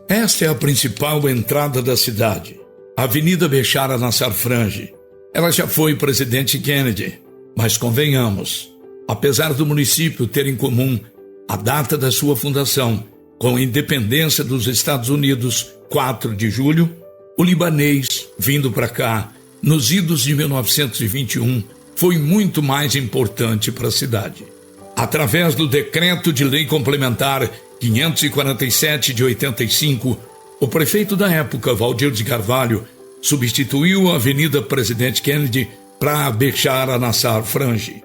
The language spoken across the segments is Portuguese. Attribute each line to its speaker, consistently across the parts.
Speaker 1: Esta é a principal entrada da cidade, a Avenida Bechara Nassar Frange. Ela já foi Presidente Kennedy, mas convenhamos, apesar do município ter em comum a data da sua fundação com a independência dos Estados Unidos, 4 de julho, o libanês, vindo para cá, nos idos de 1921, foi muito mais importante para a cidade. Através do Decreto de Lei Complementar 547 de 85, o prefeito da época, Valdir de Carvalho, substituiu a Avenida Presidente Kennedy para Bechara Nassar Frange.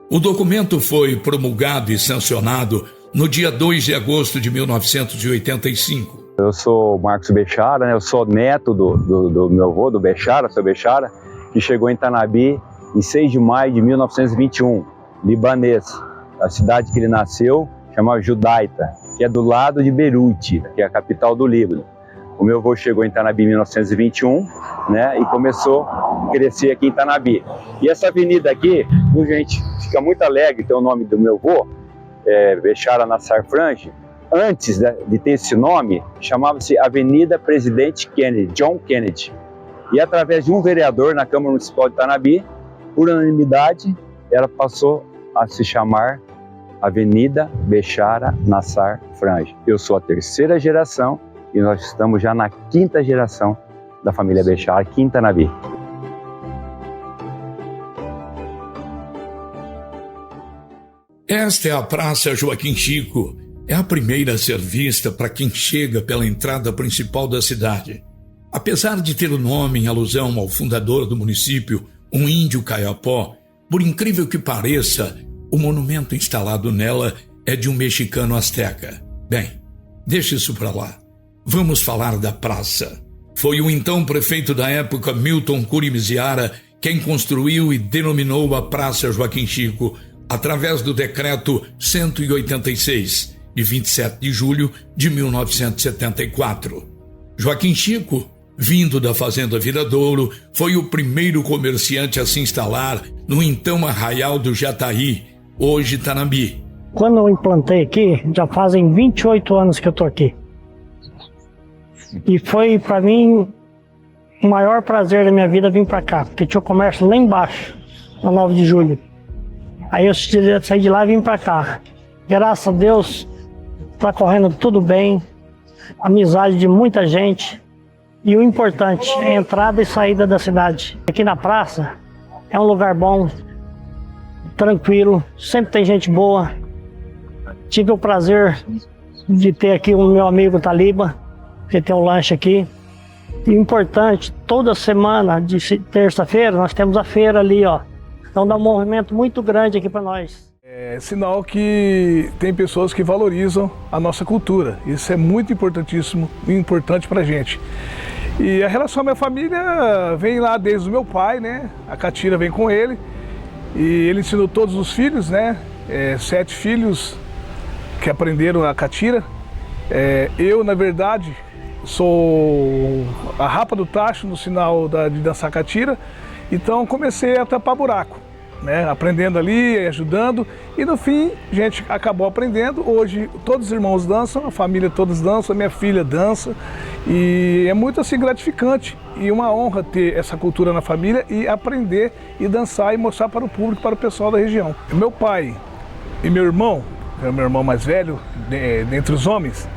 Speaker 1: O documento foi promulgado e sancionado no dia 2 de agosto de 1985.
Speaker 2: Eu sou Marcos Bechara, eu sou neto do meu avô, do Bechara, seu Bechara, que chegou em Tanabi em 6 de maio de 1921, libanês. A cidade que ele nasceu chama Judaita, que é do lado de Beirute, que é a capital do Líbano. O meu avô chegou em Tanabi em 1921, né, e começou a crescer aqui em Tanabi. E essa avenida aqui, a gente fica muito alegre, tem o nome do meu avô, Bechara Nassar Frange. Antes de ter esse nome, chamava-se Avenida Presidente Kennedy, John Kennedy. E através de um vereador na Câmara Municipal de Tanabi, por unanimidade, ela passou a se chamar Avenida Bechara Nassar Frange. Eu sou a terceira geração e nós estamos já na quinta geração da família Bechara, aqui em Tanabi.
Speaker 1: Esta é a Praça Joaquim Chico. É a primeira a ser vista para quem chega pela entrada principal da cidade. Apesar de ter o nome em alusão ao fundador do município, um índio caiapó, por incrível que pareça, o monumento instalado nela é de um mexicano asteca. Bem, deixa isso para lá. Vamos falar da praça. Foi o então prefeito da época, Milton Curimiziara, quem construiu e denominou a Praça Joaquim Chico através do Decreto 186, de 27 de julho de 1974. Joaquim Chico, vindo da fazenda Viradouro, foi o primeiro comerciante a se instalar no então Arraial do Jataí, hoje Tanabi.
Speaker 3: Quando eu implantei aqui, já fazem 28 anos que eu estou aqui. E foi para mim o maior prazer da minha vida vir para cá, porque tinha o comércio lá embaixo, na 9 de julho. Aí eu saí de lá e vim para cá. Graças a Deus, está correndo tudo bem, amizade de muita gente. E o importante é a entrada e saída da cidade. Aqui na praça é um lugar bom, tranquilo, sempre tem gente boa. Tive o prazer de ter aqui o meu amigo Taliba, que tem um lanche aqui. E o importante, toda semana de terça-feira, nós temos a feira ali, ó. Então dá um movimento muito grande aqui para nós.
Speaker 4: É sinal que tem pessoas que valorizam a nossa cultura. Isso é muito importantíssimo e importante para a gente. E a relação à minha família vem lá desde o meu pai, né? A Catira vem com ele. E ele ensinou todos os filhos, né? 7 filhos que aprenderam a Catira. Eu, na verdade, sou a rapa do tacho no sinal de dançar Catira. Então comecei a tapar buraco, né? Aprendendo ali, ajudando, e no fim a gente acabou aprendendo. Hoje todos os irmãos dançam, a família todos dançam, a minha filha dança, e é muito assim gratificante e uma honra ter essa cultura na família e aprender e dançar e mostrar para o público, para o pessoal da região. Meu pai e meu irmão, é o meu irmão mais velho dentre os homens,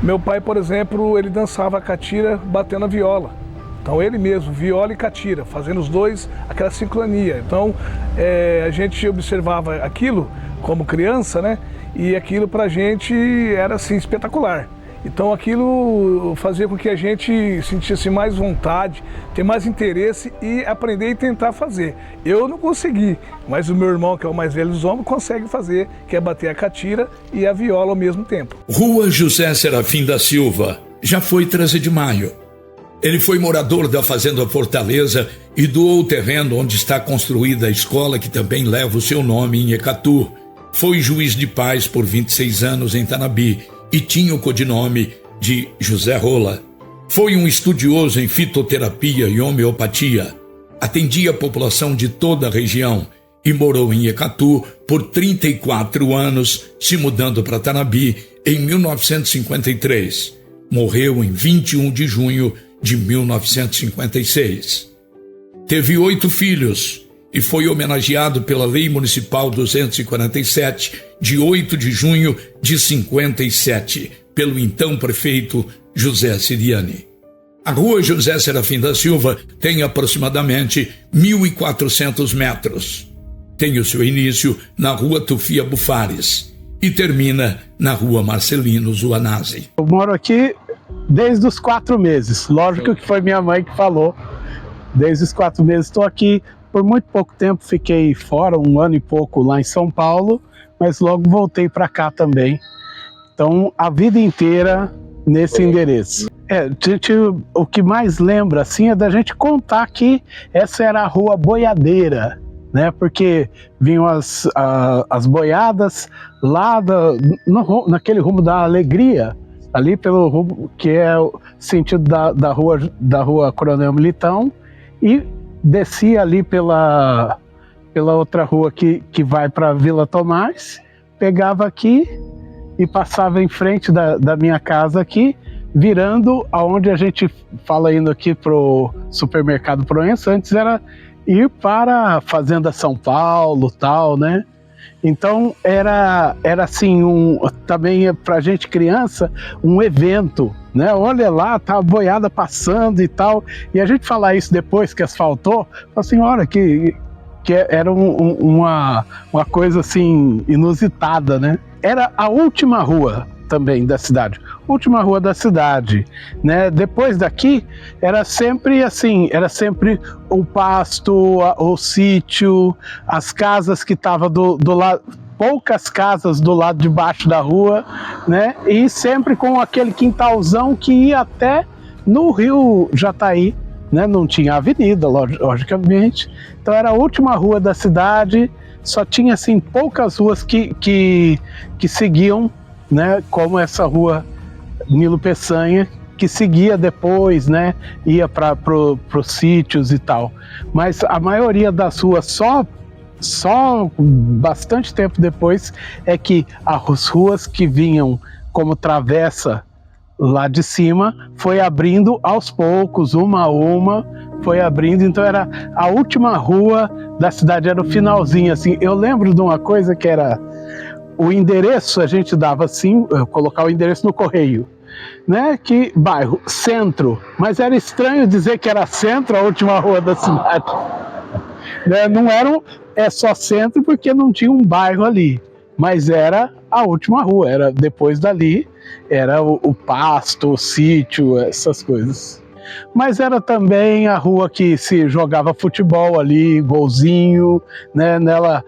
Speaker 4: meu pai, por exemplo, ele dançava a catira batendo a viola. Então ele mesmo, viola e catira, fazendo os dois aquela sincronia. Então a gente observava aquilo como criança, né? E aquilo pra gente era assim espetacular. Então aquilo fazia com que a gente sentisse mais vontade, ter mais interesse e aprender e tentar fazer. Eu não consegui, mas o meu irmão, que é o mais velho dos homens, consegue fazer, que é bater a catira e a viola ao mesmo tempo.
Speaker 1: Rua José Serafim da Silva, já foi 13 de maio. Ele foi morador da Fazenda Fortaleza e doou o terreno onde está construída a escola que também leva o seu nome em Ecatu. Foi juiz de paz por 26 anos em Tanabi e tinha o codinome de José Rola. Foi um estudioso em fitoterapia e homeopatia. Atendia a população de toda a região e morou em Ecatu por 34 anos, se mudando para Tanabi em 1953. Morreu em 21 de junho de 1956. Teve 8 filhos e foi homenageado pela Lei Municipal 247, de 8 de junho de 57, pelo então prefeito José Ciriani. A rua José Serafim da Silva tem aproximadamente 1.400 metros. Tem o seu início na rua Tufia Bufares e termina na rua Marcelino Zuanazzi.
Speaker 5: Eu moro aqui desde os 4 meses. Lógico que foi minha mãe que falou. Desde os 4 meses estou aqui. Por muito pouco tempo fiquei fora, 1 ano e pouco lá em São Paulo, mas logo voltei para cá também. Então, a vida inteira nesse endereço. O que mais lembra assim é da gente contar que essa era a rua boiadeira, né? Porque vinham as boiadas lá naquele rumo da Alegria, ali pelo rumo que é o sentido da rua Coronel Militão, e descia ali pela outra rua que vai para Vila Tomás, pegava aqui e passava em frente da minha casa aqui, virando aonde a gente fala, indo aqui pro supermercado Proença. Antes era ir para a Fazenda São Paulo, tal, né? Então era assim, também pra gente criança, um evento, né? Olha lá, tá a boiada passando e tal. E a gente falar isso depois que asfaltou, fala assim, olha que era uma coisa assim inusitada, né? Era a última rua também da cidade, última rua da cidade, né? Depois daqui era sempre assim, era sempre o pasto, o sítio, as casas que estavam do lado, poucas casas do lado de baixo da rua, né? E sempre com aquele quintalzão que ia até no Rio Jataí, né? Não tinha avenida, logicamente. Então era a última rua da cidade, só tinha assim poucas ruas que seguiam, né, como essa rua Nilo Peçanha, que seguia depois, né, ia para os sítios e tal. Mas a maioria das ruas, só bastante tempo depois, é que as ruas que vinham como travessa lá de cima foi abrindo aos poucos, uma a uma, foi abrindo. Então era a última rua da cidade, era o finalzinho, assim. Eu lembro de uma coisa que era o endereço, a gente dava assim, colocar o endereço no correio, né? Que bairro, centro, mas era estranho dizer que era centro, a última rua da cidade. Né? Não era só centro porque não tinha um bairro ali, mas era a última rua, era depois dali, era o pasto, o sítio, essas coisas. Mas era também a rua que se jogava futebol ali, golzinho, né? Nela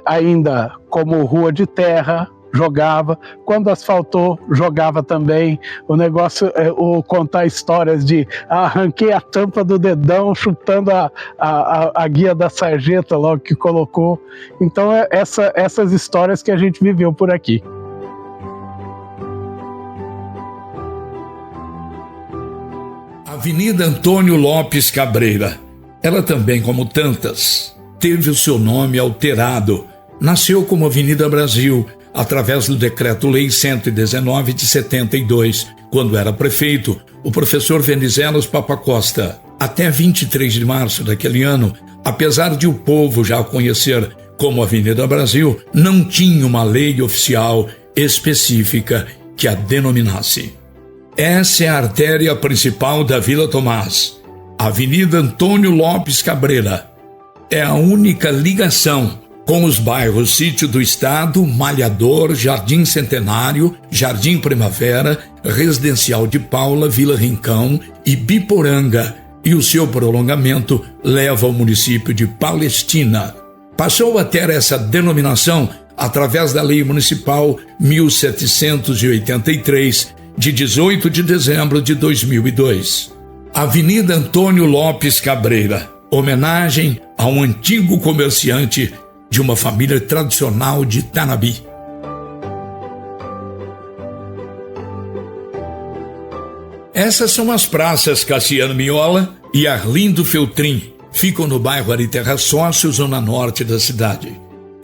Speaker 5: ainda como rua de terra, jogava. Quando asfaltou, jogava também. O negócio é contar histórias de arranquei a tampa do dedão chutando a guia da sarjeta logo que colocou. Então essas histórias que a gente viveu por aqui.
Speaker 1: Avenida Antônio Lopes Cabreira. Ela também, como tantas, teve o seu nome alterado. Nasceu como Avenida Brasil, através do Decreto-Lei 119 de 72, quando era prefeito, o professor Venizelos Papacosta. Até 23 de março daquele ano, apesar de o povo já a conhecer como Avenida Brasil, não tinha uma lei oficial específica que a denominasse. Essa é a artéria principal da Vila Tomás. A Avenida Antônio Lopes Cabreira é a única ligação com os bairros Sítio do Estado, Malhador, Jardim Centenário, Jardim Primavera, Residencial de Paula, Vila Rincão e Biporanga, e o seu prolongamento leva ao município de Palestina. Passou a ter essa denominação através da Lei Municipal 1783, de 18 de dezembro de 2002. Avenida Antônio Lopes Cabreira, homenagem a um antigo comerciante de uma família tradicional de Tanabi. Essas são as praças Cassiano Miola e Arlindo Feltrin. Ficam no bairro Ariterra Sócio, zona norte da cidade.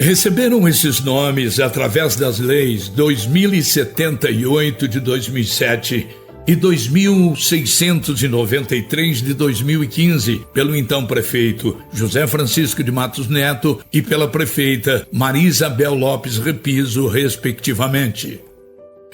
Speaker 1: Receberam esses nomes através das leis 2078 de 2007 e 2693 de 2015, pelo então prefeito José Francisco de Matos Neto e pela prefeita Maria Isabel Lopes Repiso, respectivamente.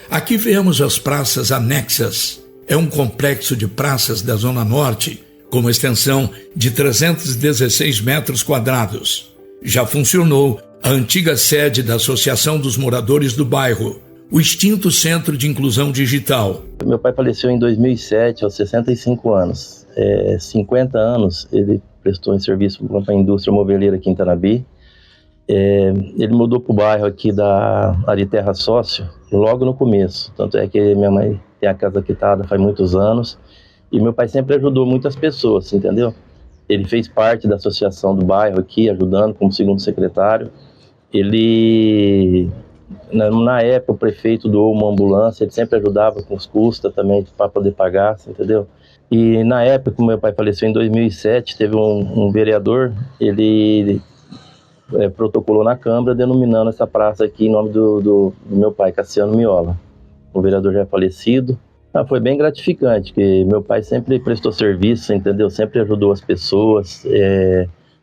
Speaker 1: Aqui vemos as praças anexas. É um complexo de praças da Zona Norte, com uma extensão de 316 metros quadrados. Já funcionou a antiga sede da Associação dos Moradores do Bairro, o extinto Centro de Inclusão Digital.
Speaker 6: Meu pai faleceu em 2007, aos 65 anos. 50 anos ele prestou em serviço para a indústria moveleira aqui em Tanabi. Ele mudou para o bairro aqui da Ariterra Sócio logo no começo. Tanto é que minha mãe tem a casa quitada faz muitos anos. E meu pai sempre ajudou muitas pessoas, entendeu? Ele fez parte da associação do bairro aqui, ajudando como segundo secretário. Ele, na época, o prefeito doou uma ambulância, ele sempre ajudava com os custos também para poder pagar, entendeu? E na época, como meu pai faleceu em 2007, teve um vereador, ele protocolou na Câmara denominando essa praça aqui em nome do meu pai, Cassiano Miola. O vereador já é falecido. Foi bem gratificante, porque meu pai sempre prestou serviço, entendeu? Sempre ajudou as pessoas.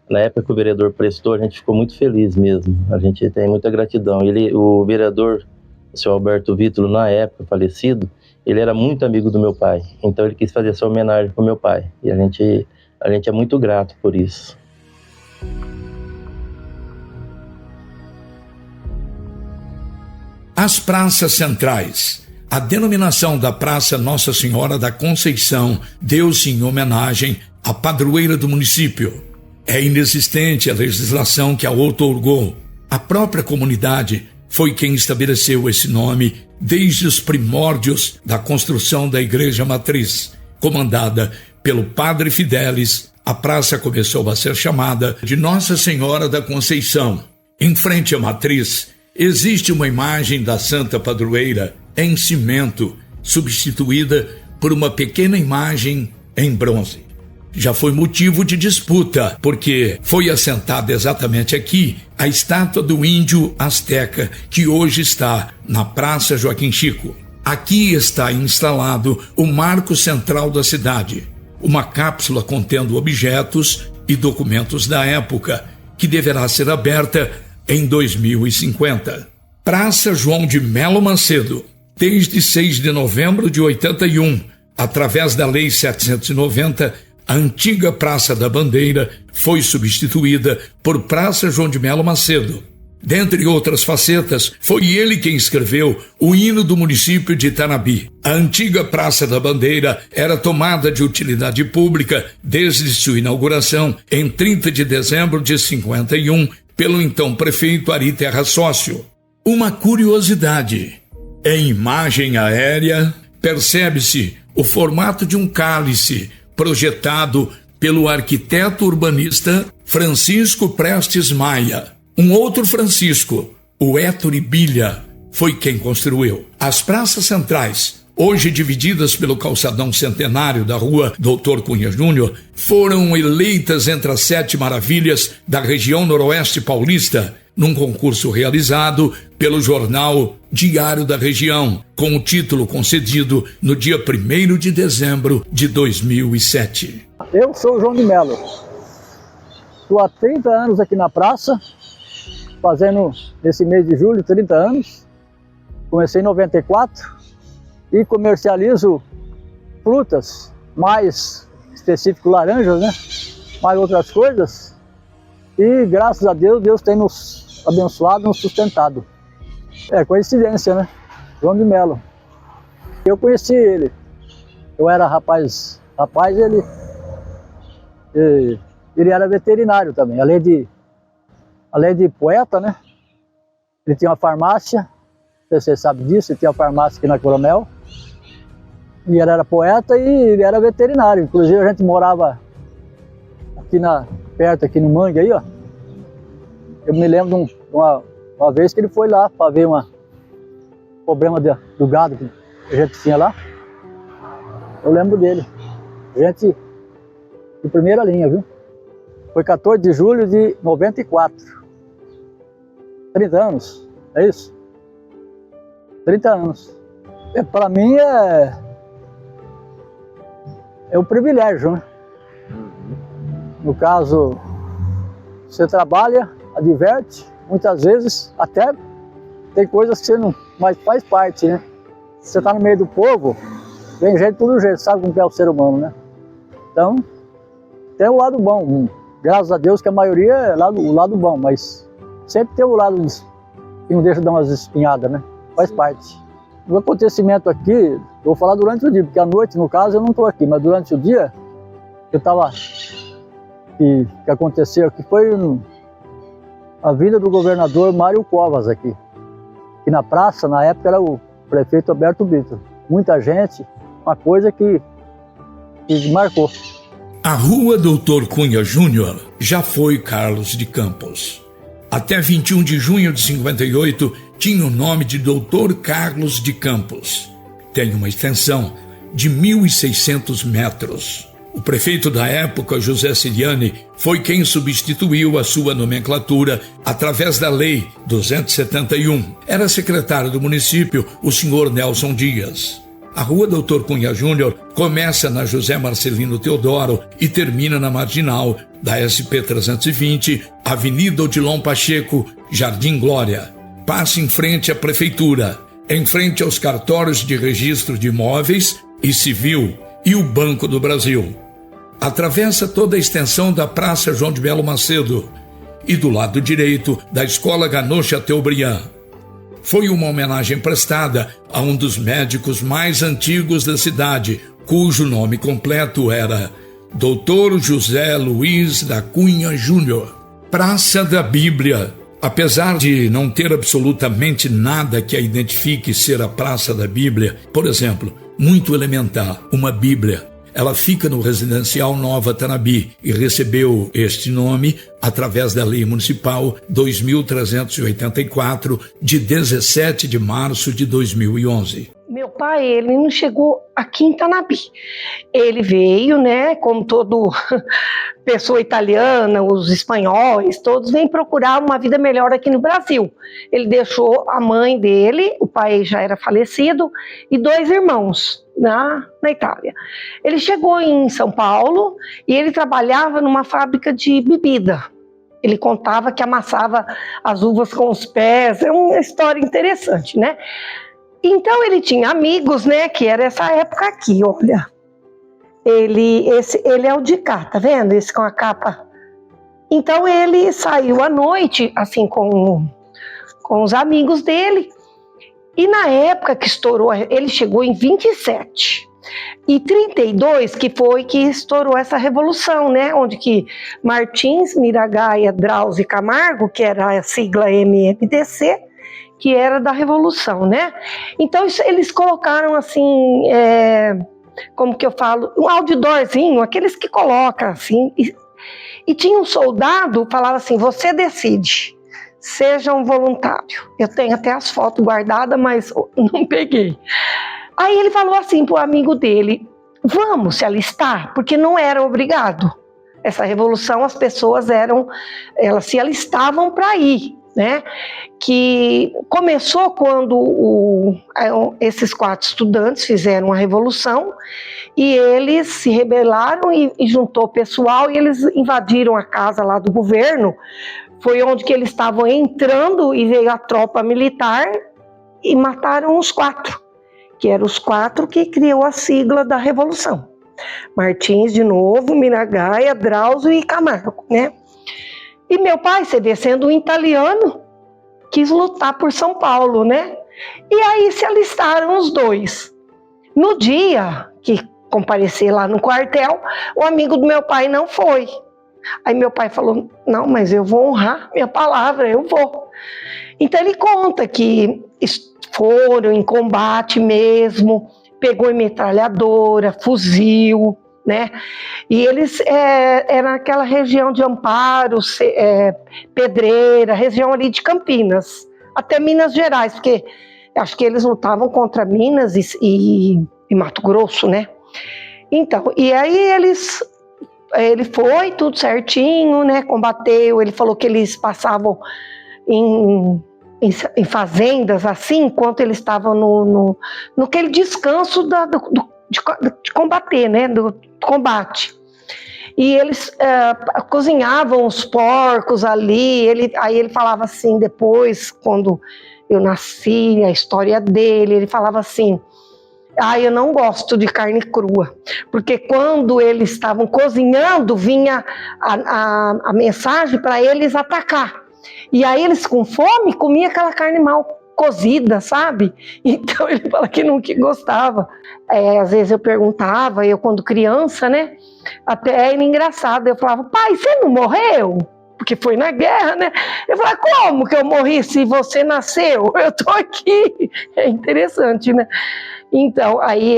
Speaker 6: Na época que o vereador prestou, a gente ficou muito feliz mesmo. A gente tem muita gratidão. O vereador, o senhor Alberto Vítor, na época falecido, ele era muito amigo do meu pai. Então ele quis fazer essa homenagem para o meu pai. E a gente é muito grato por isso.
Speaker 1: As praças centrais. A denominação da Praça Nossa Senhora da Conceição deu-se em homenagem à padroeira do município. É inexistente a legislação que a outorgou. A própria comunidade foi quem estabeleceu esse nome desde os primórdios da construção da Igreja Matriz. Comandada pelo Padre Fidelis, a praça começou a ser chamada de Nossa Senhora da Conceição. Em frente à Matriz, existe uma imagem da Santa Padroeira em cimento, substituída por uma pequena imagem em bronze. Já foi motivo de disputa, porque foi assentada exatamente aqui a estátua do índio asteca, que hoje está na Praça Joaquim Chico. Aqui está instalado o marco central da cidade, uma cápsula contendo objetos e documentos da época, que deverá ser aberta em 2050. Praça João de Melo Macedo. Desde 6 de novembro de 81, através da Lei 790, a antiga Praça da Bandeira foi substituída por Praça João de Melo Macedo. Dentre outras facetas, foi ele quem escreveu o hino do município de Tanabi. A antiga Praça da Bandeira era tomada de utilidade pública desde sua inauguração em 30 de dezembro de 51 pelo então prefeito Ari Terra Sócio. Uma curiosidade: em imagem aérea, percebe-se o formato de um cálice projetado pelo arquiteto urbanista Francisco Prestes Maia. Um outro Francisco, o Héctor Bilha, foi quem construiu. As praças centrais, hoje divididas pelo calçadão centenário da rua Doutor Cunha Júnior, foram eleitas entre as 7 maravilhas da região noroeste paulista, num concurso realizado pelo jornal Diário da Região, com o título concedido no dia 1º de dezembro de 2007.
Speaker 7: Eu sou o João de Melo. Estou há 30 anos aqui na praça, fazendo nesse mês de julho 30 anos. Comecei em 94 e comercializo frutas, mais específico laranjas, né? Mais outras coisas. E graças a Deus, Deus tem nos abençoado, nos sustentado. É coincidência, né? João de Melo. Eu conheci ele. Eu era rapaz, ele era veterinário também. Além de poeta, né? Ele tinha uma farmácia, não sei se você sabe disso, ele tinha uma farmácia aqui na Coronel. E ele era poeta e ele era veterinário. Inclusive a gente morava aqui perto aqui no Mangue aí, ó. Eu me lembro de uma vez que ele foi lá para ver um problema do gado que a gente tinha lá. Eu lembro dele. Gente de primeira linha, viu? Foi 14 de julho de 94. 30 anos, é isso? 30 anos. Para mim é um privilégio, né? No caso, você trabalha, adverte, muitas vezes até tem coisas que você não mais faz parte, né? Você está no meio do povo, tem gente de todo jeito, sabe como que é o ser humano, né? Então, tem o lado bom. Graças a Deus que a maioria é o lado bom, mas sempre tem o lado que não deixa de dar umas espinhadas, né? Faz parte. O acontecimento aqui, eu vou falar durante o dia, porque à noite, no caso, eu não estou aqui, mas durante o dia, eu estava... que aconteceu aqui foi a vida do governador Mário Covas aqui. E na praça, na época, era o prefeito Alberto Bittar. Muita gente, uma coisa que marcou.
Speaker 1: A Rua Doutor Cunha Júnior já foi Carlos de Campos. Até 21 de junho de 58, tinha o nome de Doutor Carlos de Campos. Tem uma extensão de 1.600 metros. O prefeito da época, José Ciriani, foi quem substituiu a sua nomenclatura através da Lei 271. Era secretário do município o senhor Nelson Dias. A Rua Doutor Cunha Júnior começa na José Marcelino Teodoro e termina na marginal da SP-320, Avenida Odilon Pacheco, Jardim Glória. Passa em frente à prefeitura, em frente aos cartórios de registro de imóveis e civil e o Banco do Brasil. Atravessa toda a extensão da Praça João de Melo Macedo e do lado direito da Escola Ganot Chateaubriand. Foi uma homenagem prestada a um dos médicos mais antigos da cidade, cujo nome completo era Dr. José Luiz da Cunha Júnior. Praça da Bíblia. Apesar de não ter absolutamente nada que a identifique ser a Praça da Bíblia, por exemplo, muito elementar, uma Bíblia. Ela fica no Residencial Nova Tanabi e recebeu este nome através da Lei Municipal 2.384, de 17 de março de 2011.
Speaker 8: Meu pai, ele não chegou aqui em Tanabi. Ele veio, né, como todo pessoa italiana, os espanhóis, todos vêm procurar uma vida melhor aqui no Brasil. Ele deixou a mãe dele, o pai já era falecido, e 2 irmãos na Itália. Ele chegou em São Paulo e ele trabalhava numa fábrica de bebida. Ele contava que amassava as uvas com os pés, é uma história interessante, né? Então ele tinha amigos, né, que era essa época aqui, olha. Ele é o de cá, tá vendo? Esse com a capa. Então ele saiu à noite, assim, com os amigos dele. E na época que estourou, ele chegou em 27. E 32 que foi que estourou essa revolução, né? Onde que Martins, Miragaia, Drauzio e Camargo, que era a sigla MMDC, que era da Revolução, né? Então eles colocaram assim, como que eu falo, um outdoorzinho, aqueles que colocam assim, e tinha um soldado, falava assim, você decide, seja um voluntário. Eu tenho até as fotos guardadas, mas não peguei. Aí ele falou assim pro amigo dele, vamos se alistar, porque não era obrigado. Essa revolução, as pessoas elas se alistavam para ir, né? Que começou quando esses 4 estudantes fizeram a revolução e eles se rebelaram e juntou o pessoal e eles invadiram a casa lá do governo. Foi onde que eles estavam entrando e veio a tropa militar e mataram os 4, que eram os 4 que criou a sigla da revolução. Martins de novo, Miragaia, Drauzio e Camargo, né? E meu pai, você vê, sendo um italiano, quis lutar por São Paulo, né? E aí se alistaram os 2. No dia que comparecer lá no quartel, o amigo do meu pai não foi. Aí meu pai falou, não, mas eu vou honrar minha palavra, eu vou. Então ele conta que foram em combate mesmo, pegou em metralhadora, fuzil, né? E eles eram naquela região de Amparo, Pedreira, região ali de Campinas, até Minas Gerais, porque acho que eles lutavam contra Minas e Mato Grosso, né? Então, e aí ele foi tudo certinho, né? Combateu, ele falou que eles passavam em fazendas, assim, enquanto eles estavam no aquele descanso de combater, né? Do combate. E eles cozinhavam os porcos ali. Aí ele falava assim, depois, quando eu nasci, a história dele, ele falava assim: eu não gosto de carne crua, porque quando eles estavam cozinhando, vinha a mensagem para eles atacar. E aí eles, com fome, comiam aquela carne mal cozida, sabe? Então ele fala que não gostava. Às vezes eu perguntava, eu quando criança, né? Até era engraçado, eu falava: pai, você não morreu? Porque foi na guerra, né? Eu falava: como que eu morri se você nasceu? Eu tô aqui. É interessante, né? Então, aí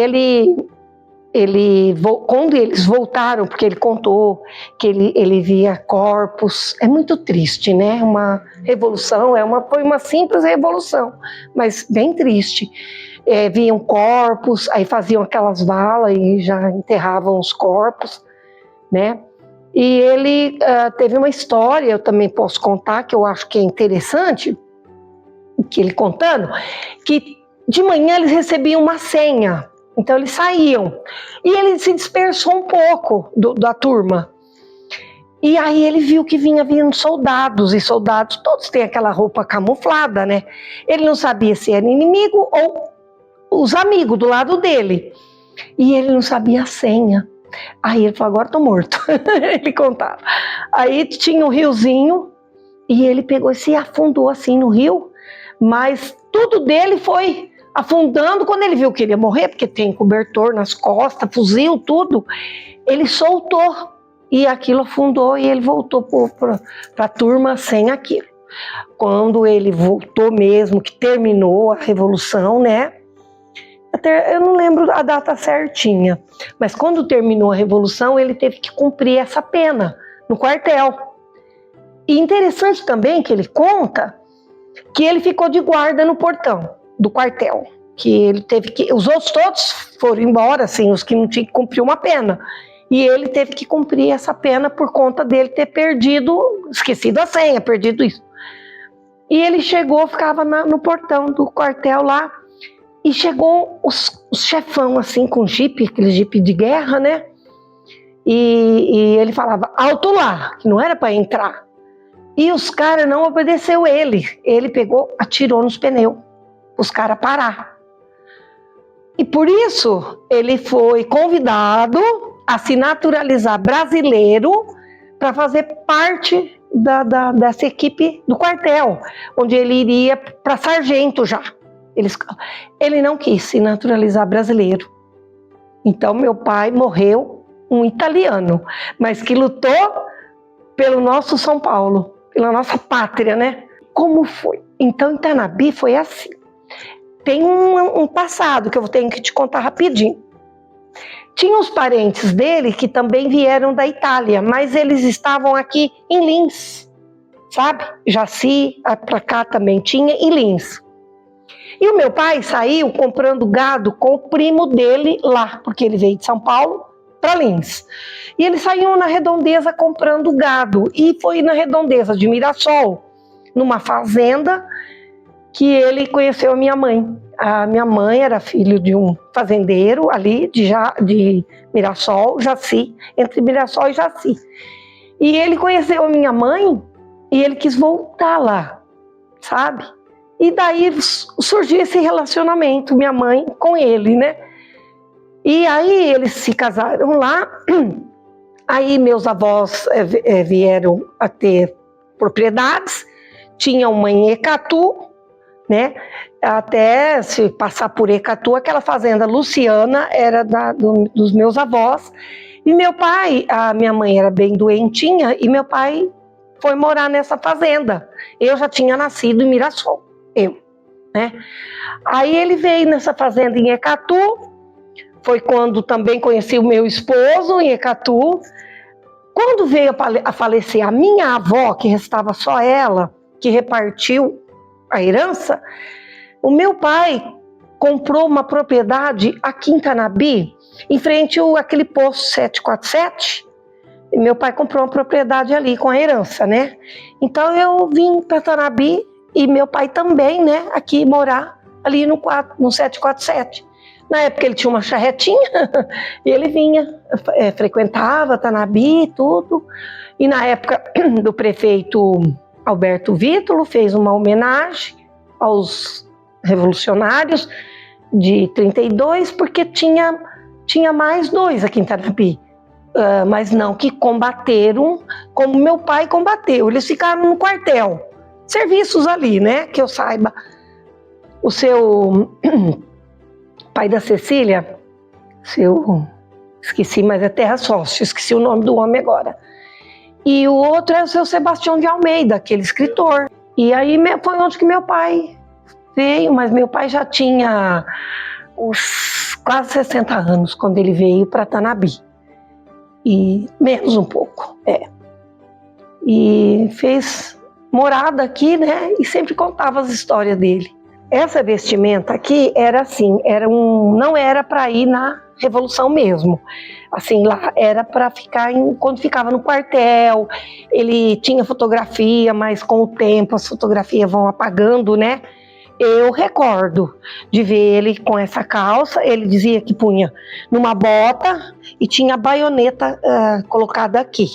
Speaker 8: quando eles voltaram, porque ele contou que ele via corpos, é muito triste, né? Uma revolução, foi uma simples revolução, mas bem triste. Viam corpos, aí faziam aquelas valas e já enterravam os corpos, né? E ele teve uma história, eu também posso contar, que eu acho que é interessante, que ele contando, que de manhã eles recebiam uma senha. Então eles saíam e ele se dispersou um pouco da turma. E aí ele viu que vinha vindo soldados, e soldados todos têm aquela roupa camuflada, né? Ele não sabia se era inimigo ou os amigos do lado dele. E ele não sabia a senha. Aí ele falou: agora tô morto. Ele contava. Aí tinha um riozinho e ele pegou e se afundou assim no rio, mas tudo dele foi afundando. Quando ele viu que ele ia morrer, porque tem cobertor nas costas, fuzil, tudo, ele soltou e aquilo afundou e ele voltou para a turma sem aquilo. Quando ele voltou mesmo, que terminou a revolução, né? Eu não lembro a data certinha, mas quando terminou a revolução, ele teve que cumprir essa pena no quartel. E interessante também que ele conta que ele ficou de guarda no portão do quartel, que ele teve que, os outros todos foram embora, assim, os que não tinham que cumprir uma pena, e ele teve que cumprir essa pena por conta dele ter esquecido a senha, perdido isso. E ele chegou, ficava no portão do quartel lá, e chegou os chefão, assim, com jipe, aquele jipe de guerra, né? E ele falava: alto lá, que não era para entrar. E os caras não obedeceu ele. Ele pegou, atirou nos pneus, os caras parar. E por isso ele foi convidado a se naturalizar brasileiro para fazer parte dessa equipe do quartel, onde ele iria para sargento já. Ele não quis se naturalizar brasileiro. Então meu pai morreu um italiano, mas que lutou pelo nosso São Paulo, pela nossa pátria, né? Como foi? Então em Tanabi foi assim. Tem um passado que eu tenho que te contar rapidinho. Tinha os parentes dele que também vieram da Itália, mas eles estavam aqui em Lins, sabe? Jaci, para cá também tinha, em Lins. E o meu pai saiu comprando gado com o primo dele lá, porque ele veio de São Paulo para Lins. E eles saíam na Redondeza comprando gado. E foi na Redondeza de Mirassol, numa fazenda, que ele conheceu a minha mãe. A minha mãe era filho de um fazendeiro ali de Mirassol, Jaci, entre Mirassol e Jaci. E ele conheceu a minha mãe e ele quis voltar lá, sabe? E daí surgiu esse relacionamento, minha mãe com ele, né? E aí eles se casaram lá, aí meus avós vieram a ter propriedades, tinha uma em Ecatu, né? Até se passar por Ecatu, aquela fazenda Luciana era dos meus avós. E meu pai, a minha mãe era bem doentinha e meu pai foi morar nessa fazenda. Eu já tinha nascido em Mirassol, né? Aí ele veio nessa fazenda em Ecatu, foi quando também conheci o meu esposo em Ecatu. Quando veio a falecer a minha avó, que restava só ela, que repartiu a herança, o meu pai comprou uma propriedade aqui em Tanabi, em frente àquele posto 747. meu pai comprou uma propriedade ali com a herança, né? Então eu vim para Tanabi e meu pai também, né? Aqui morar ali no 747. Na época ele tinha uma charretinha e ele vinha, frequentava Tanabi e tudo. E na época do prefeito Alberto Vítulo fez uma homenagem aos revolucionários de 32, porque tinha mais 2 aqui em Tanabi. Mas não que combateram como meu pai combateu. Eles ficaram no quartel. Serviços ali, né? Que eu saiba. O seu pai da Cecília, esqueci, mas é Terra Sócio, esqueci o nome do homem agora. E o outro é o seu Sebastião de Almeida, aquele escritor. E aí foi onde que meu pai veio, mas meu pai já tinha uns quase 60 anos quando ele veio para Tanabi. E menos um pouco, E fez morada aqui, né? E sempre contava as histórias dele. Essa vestimenta aqui era assim, não era para ir na Revolução mesmo. Assim, lá era para ficar quando ficava no quartel. Ele tinha fotografia, mas com o tempo as fotografias vão apagando, né? Eu recordo de ver ele com essa calça. Ele dizia que punha numa bota e tinha a baioneta colocada aqui,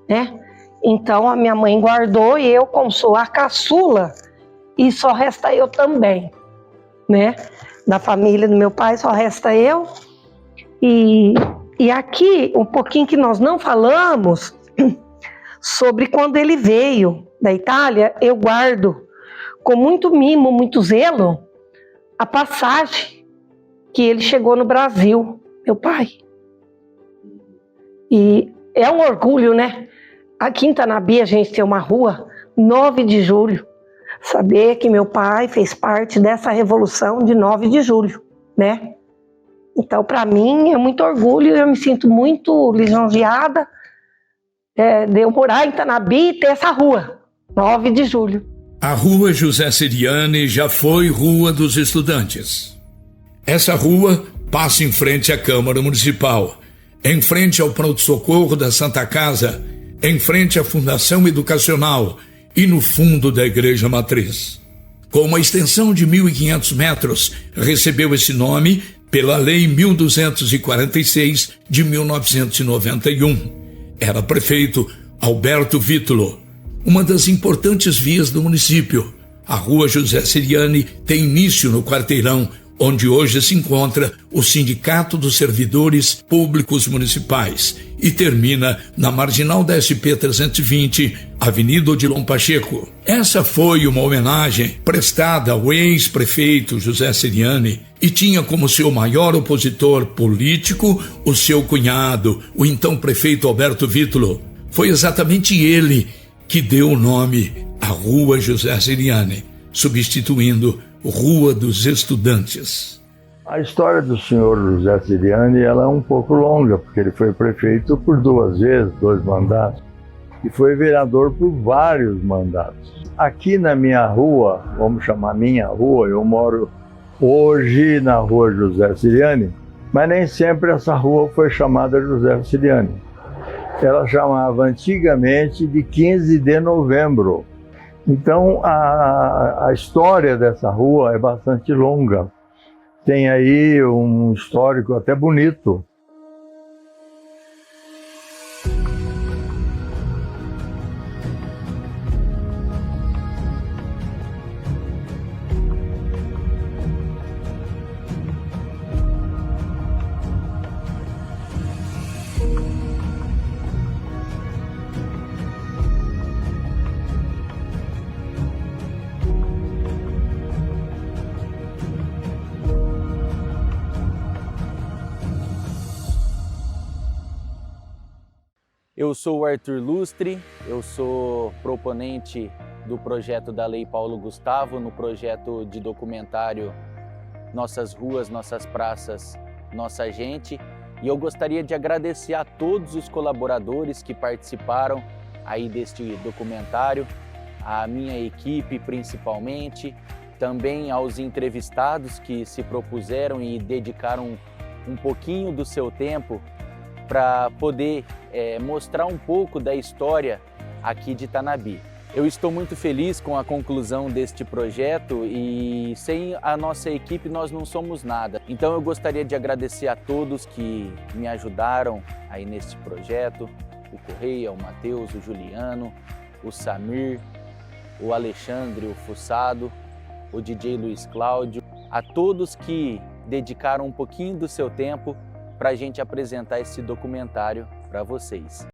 Speaker 8: né? Então a minha mãe guardou e eu, como sou a caçula, e só resta eu também, né? Da família do meu pai só resta eu. E aqui, um pouquinho que nós não falamos sobre quando ele veio da Itália, eu guardo com muito mimo, muito zelo, a passagem que ele chegou no Brasil, meu pai. E é um orgulho, né? Aqui em Tanabi a gente tem uma rua, 9 de julho. Saber que meu pai fez parte dessa revolução de 9 de julho, né? Então, para mim, é muito orgulho, eu me sinto muito lisonjeada de eu morar em Tanabi e ter essa rua, 9 de julho.
Speaker 1: A Rua José Ceriani já foi Rua dos Estudantes. Essa rua passa em frente à Câmara Municipal, em frente ao pronto-socorro da Santa Casa, em frente à Fundação Educacional e no fundo da Igreja Matriz. Com uma extensão de 1.500 metros, recebeu esse nome pela Lei 1246 de 1991. Era prefeito Alberto Vítulo. Uma das importantes vias do município, a Rua José Ceriani, tem início no quarteirão, onde hoje se encontra o Sindicato dos Servidores Públicos Municipais, e termina na marginal da SP-320, Avenida Odilon Pacheco. Essa foi uma homenagem prestada ao ex-prefeito José Ceriani e tinha como seu maior opositor político o seu cunhado, o então prefeito Alberto Vítulo. Foi exatamente ele que deu o nome à Rua José Ceriani, substituindo Rua dos Estudantes.
Speaker 9: A história do senhor José Ceriani ela é um pouco longa, porque ele foi prefeito por 2 vezes, 2 mandatos, e foi vereador por vários mandatos. Aqui na minha rua, vamos chamar minha rua, eu moro hoje na Rua José Ceriani, mas nem sempre essa rua foi chamada José Ceriani. Ela chamava antigamente de 15 de novembro. Então, a história dessa rua é bastante longa. Tem aí um histórico até bonito.
Speaker 10: Eu sou o Arthur Lustre, eu sou proponente do projeto da Lei Paulo Gustavo, no projeto de documentário Nossas Ruas, Nossas Praças, Nossa Gente. E eu gostaria de agradecer a todos os colaboradores que participaram aí deste documentário, a minha equipe principalmente, também aos entrevistados que se propuseram e dedicaram um pouquinho do seu tempo para poder mostrar um pouco da história aqui de Tanabi. Eu estou muito feliz com a conclusão deste projeto e sem a nossa equipe nós não somos nada. Então eu gostaria de agradecer a todos que me ajudaram aí neste projeto, o Correia, o Matheus, o Juliano, o Samir, o Alexandre, o Fussado, o DJ Luiz Cláudio, a todos que dedicaram um pouquinho do seu tempo para a gente apresentar esse documentário para vocês.